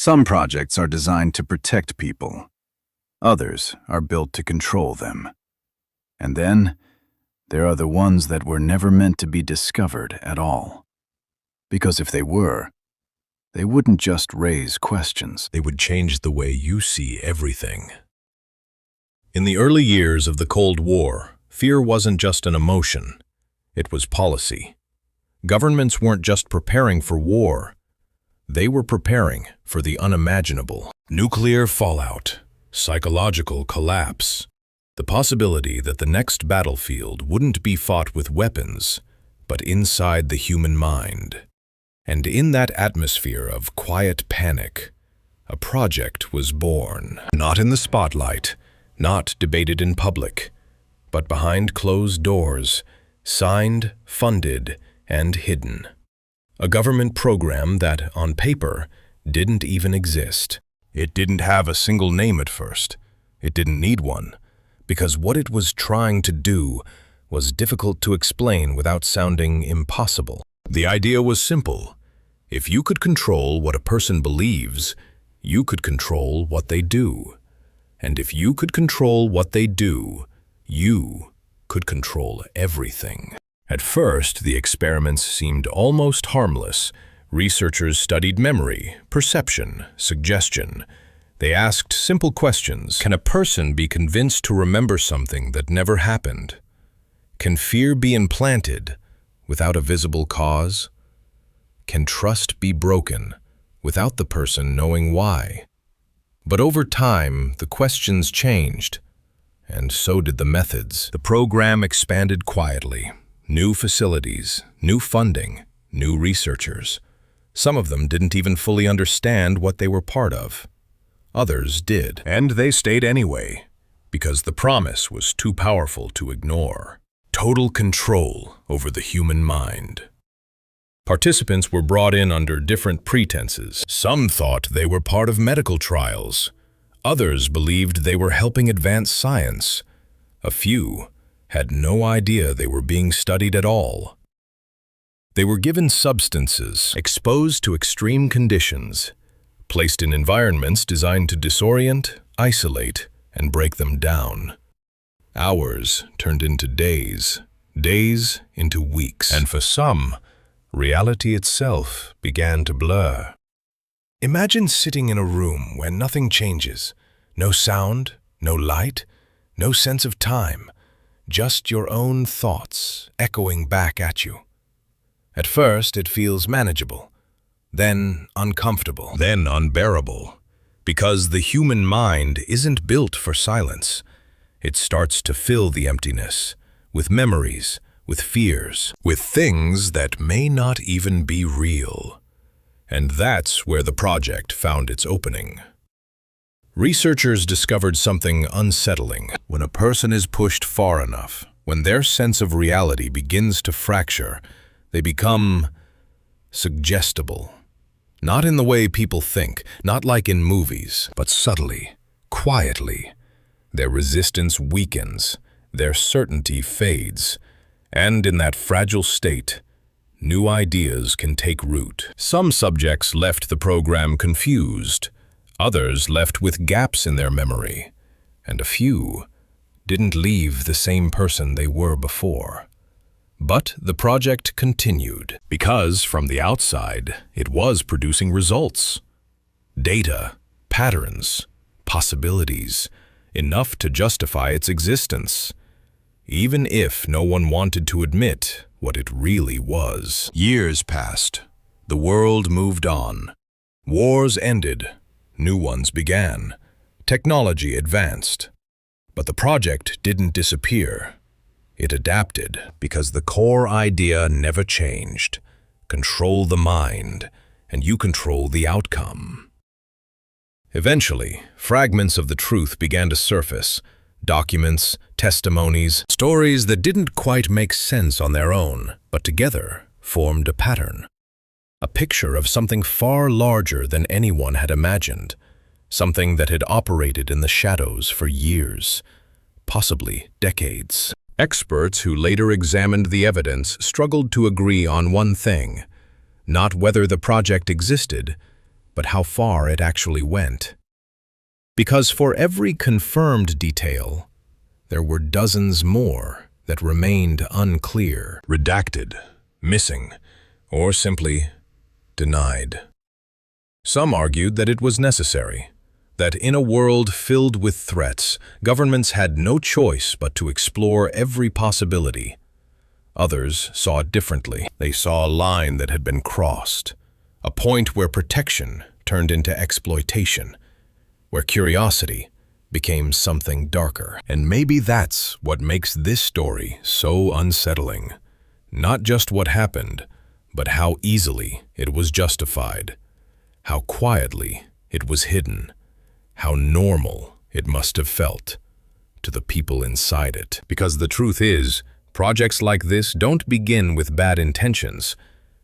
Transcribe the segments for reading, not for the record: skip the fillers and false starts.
Some projects are designed to protect people. Others are built to control them. And then, there are the ones that were never meant to be discovered at all. Because if they were, they wouldn't just raise questions. They would change the way you see everything. In the early years of the Cold War, fear wasn't just an emotion. It was policy. Governments weren't just preparing for war. They were preparing for the unimaginable. Nuclear fallout, psychological collapse, the possibility that the next battlefield wouldn't be fought with weapons, but inside the human mind. And in that atmosphere of quiet panic, a project was born. Not in the spotlight, not debated in public, but behind closed doors, signed, funded, and hidden. A government program that, on paper, didn't even exist. It didn't have a single name at first. It didn't need one, because what it was trying to do was difficult to explain without sounding impossible. The idea was simple. If you could control what a person believes, you could control what they do. And if you could control what they do, you could control everything. At first, the experiments seemed almost harmless. Researchers studied memory, perception, suggestion. They asked simple questions. Can a person be convinced to remember something that never happened? Can fear be implanted without a visible cause? Can trust be broken without the person knowing why? But over time, the questions changed, and so did the methods. The program expanded quietly. New facilities, new funding, new researchers. Some of them didn't even fully understand what they were part of. Others did, and they stayed anyway, because the promise was too powerful to ignore. Total control over the human mind. Participants were brought in under different pretenses. Some thought they were part of medical trials. Others believed they were helping advance science. A few had no idea they were being studied at all. They were given substances, exposed to extreme conditions, placed in environments designed to disorient, isolate, and break them down. Hours turned into days, days into weeks, and for some, reality itself began to blur. Imagine sitting in a room where nothing changes, no sound, no light, no sense of time, just your own thoughts echoing back at you. At first, it feels manageable, then uncomfortable, then unbearable, because the human mind isn't built for silence. It starts to fill the emptiness with memories, with fears, with things that may not even be real. And that's where the project found its opening. Researchers discovered something unsettling. When a person is pushed far enough, when their sense of reality begins to fracture, they become suggestible. Not in the way people think, not like in movies, but subtly, quietly. Their resistance weakens, their certainty fades, and in that fragile state, new ideas can take root. Some subjects left the program confused, others left with gaps in their memory, and a few didn't leave the same person they were before. But the project continued, because from the outside, it was producing results. Data, patterns, possibilities, enough to justify its existence, even if no one wanted to admit what it really was. Years passed. The world moved on. Wars ended. New ones began. Technology advanced. But the project didn't disappear. It adapted, because the core idea never changed. Control the mind, and you control the outcome. Eventually, fragments of the truth began to surface. Documents, testimonies, stories that didn't quite make sense on their own, but together formed a pattern. A picture of something far larger than anyone had imagined, something that had operated in the shadows for years, possibly decades. Experts who later examined the evidence struggled to agree on one thing: not whether the project existed, but how far it actually went. Because for every confirmed detail, there were dozens more that remained unclear, redacted, missing, or simply denied. Some argued that it was necessary, that in a world filled with threats, governments had no choice but to explore every possibility. Others saw it differently. They saw a line that had been crossed, a point where protection turned into exploitation, where curiosity became something darker. And maybe that's what makes this story so unsettling. Not just what happened, but how easily it was justified, how quietly it was hidden, how normal it must have felt to the people inside it. Because the truth is, projects like this don't begin with bad intentions.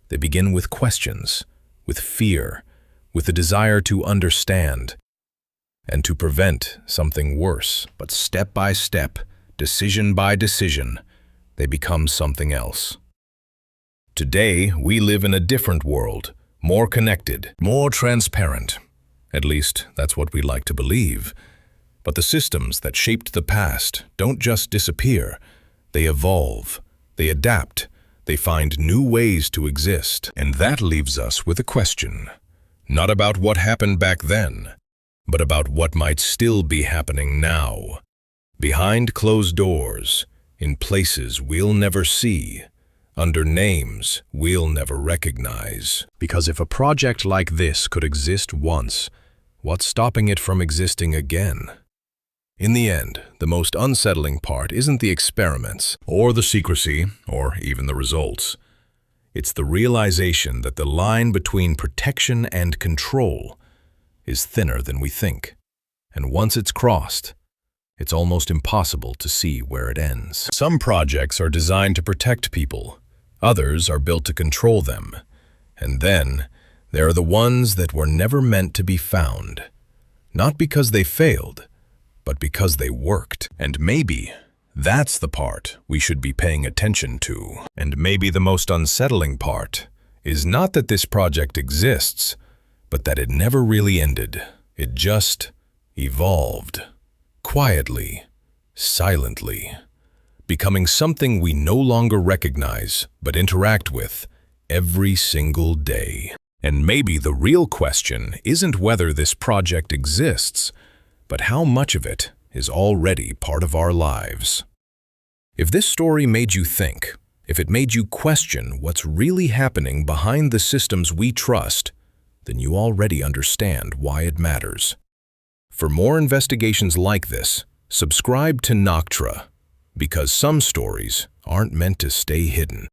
They begin with questions, with fear, with the desire to understand and to prevent something worse. But step by step, decision by decision, they become something else. Today, we live in a different world, more connected, more transparent. At least, that's what we like to believe. But the systems that shaped the past don't just disappear. They evolve, they adapt, they find new ways to exist. And that leaves us with a question, not about what happened back then, but about what might still be happening now. Behind closed doors, in places we'll never see, under names we'll never recognize. Because if a project like this could exist once, what's stopping it from existing again? In the end, the most unsettling part isn't the experiments, or the secrecy, or even the results. It's the realization that the line between protection and control is thinner than we think. And once it's crossed, it's almost impossible to see where it ends. Some projects are designed to protect people. Others are built to control them. And then, there are the ones that were never meant to be found. Not because they failed, but because they worked. And maybe that's the part we should be paying attention to. And maybe the most unsettling part is not that this project exists, but that it never really ended. It just evolved. Quietly, silently, becoming something we no longer recognize but interact with every single day. And maybe the real question isn't whether this project exists, but how much of it is already part of our lives. If this story made you think, if it made you question what's really happening behind the systems we trust, then you already understand why it matters. For more investigations like this, subscribe to Noctra, because some stories aren't meant to stay hidden.